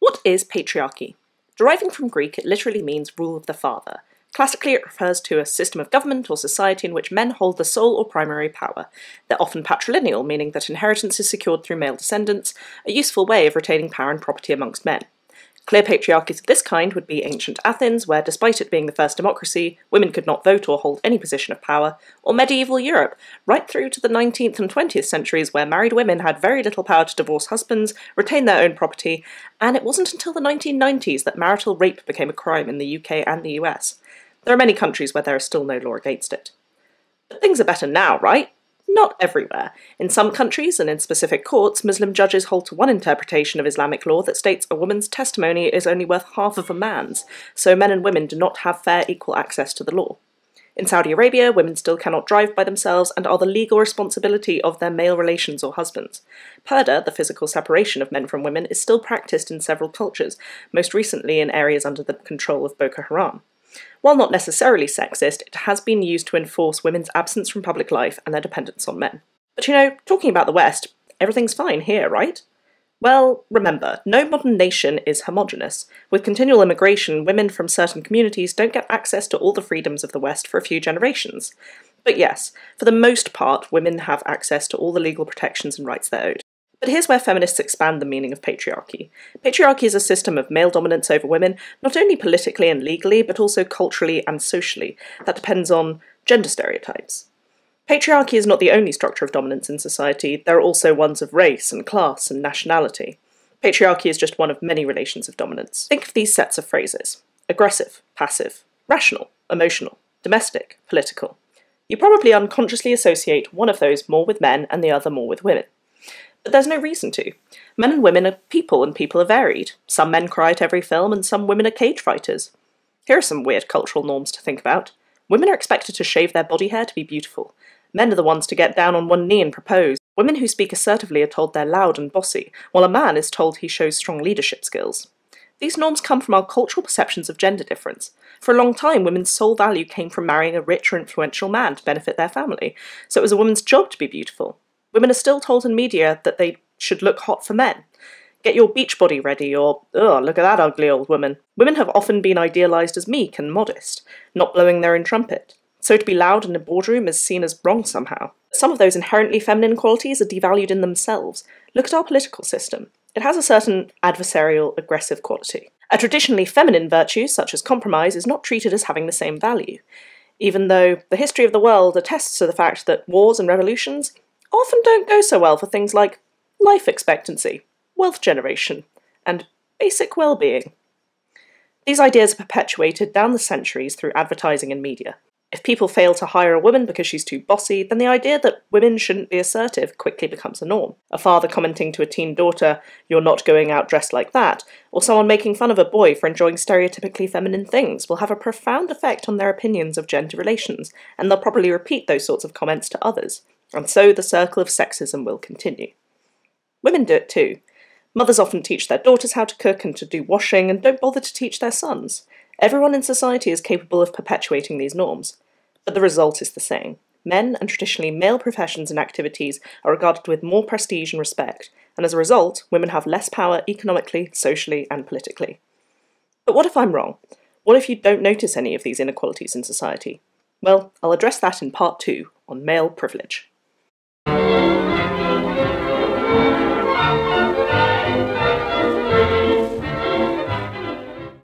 What is patriarchy? Deriving from Greek, it literally means rule of the father. Classically, it refers to a system of government or society in which men hold the sole or primary power. They're often patrilineal, meaning that inheritance is secured through male descendants, a useful way of retaining power and property amongst men. Clear patriarchies of this kind would be ancient Athens, where despite it being the first democracy, women could not vote or hold any position of power, or medieval Europe, right through to the 19th and 20th centuries where married women had very little power to divorce husbands, retain their own property, and it wasn't until the 1990s that marital rape became a crime in the UK and the US. There are many countries where there is still no law against it. But things are better now, right? Not everywhere. In some countries, and in specific courts, Muslim judges hold to one interpretation of Islamic law that states a woman's testimony is only worth half of a man's, so men and women do not have fair equal access to the law. In Saudi Arabia, women still cannot drive by themselves and are the legal responsibility of their male relations or husbands. Purdah, the physical separation of men from women, is still practiced in several cultures, most recently in areas under the control of Boko Haram. While not necessarily sexist, it has been used to enforce women's absence from public life and their dependence on men. But talking about the West, everything's fine here, right? Well, remember, no modern nation is homogenous. With continual immigration, women from certain communities don't get access to all the freedoms of the West for a few generations. But yes, for the most part, women have access to all the legal protections and rights they're owed. But here's where feminists expand the meaning of patriarchy. Patriarchy is a system of male dominance over women, not only politically and legally, but also culturally and socially, that depends on gender stereotypes. Patriarchy is not the only structure of dominance in society, there are also ones of race and class and nationality. Patriarchy is just one of many relations of dominance. Think of these sets of phrases: aggressive, passive, rational, emotional, domestic, political. You probably unconsciously associate one of those more with men and the other more with women. But there's no reason to. Men and women are people, and people are varied. Some men cry at every film, and some women are cage fighters. Here are some weird cultural norms to think about. Women are expected to shave their body hair to be beautiful. Men are the ones to get down on one knee and propose. Women who speak assertively are told they're loud and bossy, while a man is told he shows strong leadership skills. These norms come from our cultural perceptions of gender difference. For a long time, women's sole value came from marrying a rich or influential man to benefit their family, so it was a woman's job to be beautiful. Women are still told in media that they should look hot for men. Get your beach body ready, or, ugh, look at that ugly old woman. Women have often been idealised as meek and modest, not blowing their own trumpet. So to be loud in a boardroom is seen as wrong somehow. Some of those inherently feminine qualities are devalued in themselves. Look at our political system. It has a certain adversarial, aggressive quality. A traditionally feminine virtue, such as compromise, is not treated as having the same value, even though the history of the world attests to the fact that wars and revolutions often don't go so well for things like life expectancy, wealth generation, and basic well-being. These ideas are perpetuated down the centuries through advertising and media. If people fail to hire a woman because she's too bossy, then the idea that women shouldn't be assertive quickly becomes a norm. A father commenting to a teen daughter, "You're not going out dressed like that," or someone making fun of a boy for enjoying stereotypically feminine things will have a profound effect on their opinions of gender relations, and they'll probably repeat those sorts of comments to others. And so the circle of sexism will continue. Women do it too. Mothers often teach their daughters how to cook and to do washing, and don't bother to teach their sons. Everyone in society is capable of perpetuating these norms. But the result is the same. Men and traditionally male professions and activities are regarded with more prestige and respect, and as a result, women have less power economically, socially, and politically. But what if I'm wrong? What if you don't notice any of these inequalities in society? Well, I'll address that in part 2 on male privilege.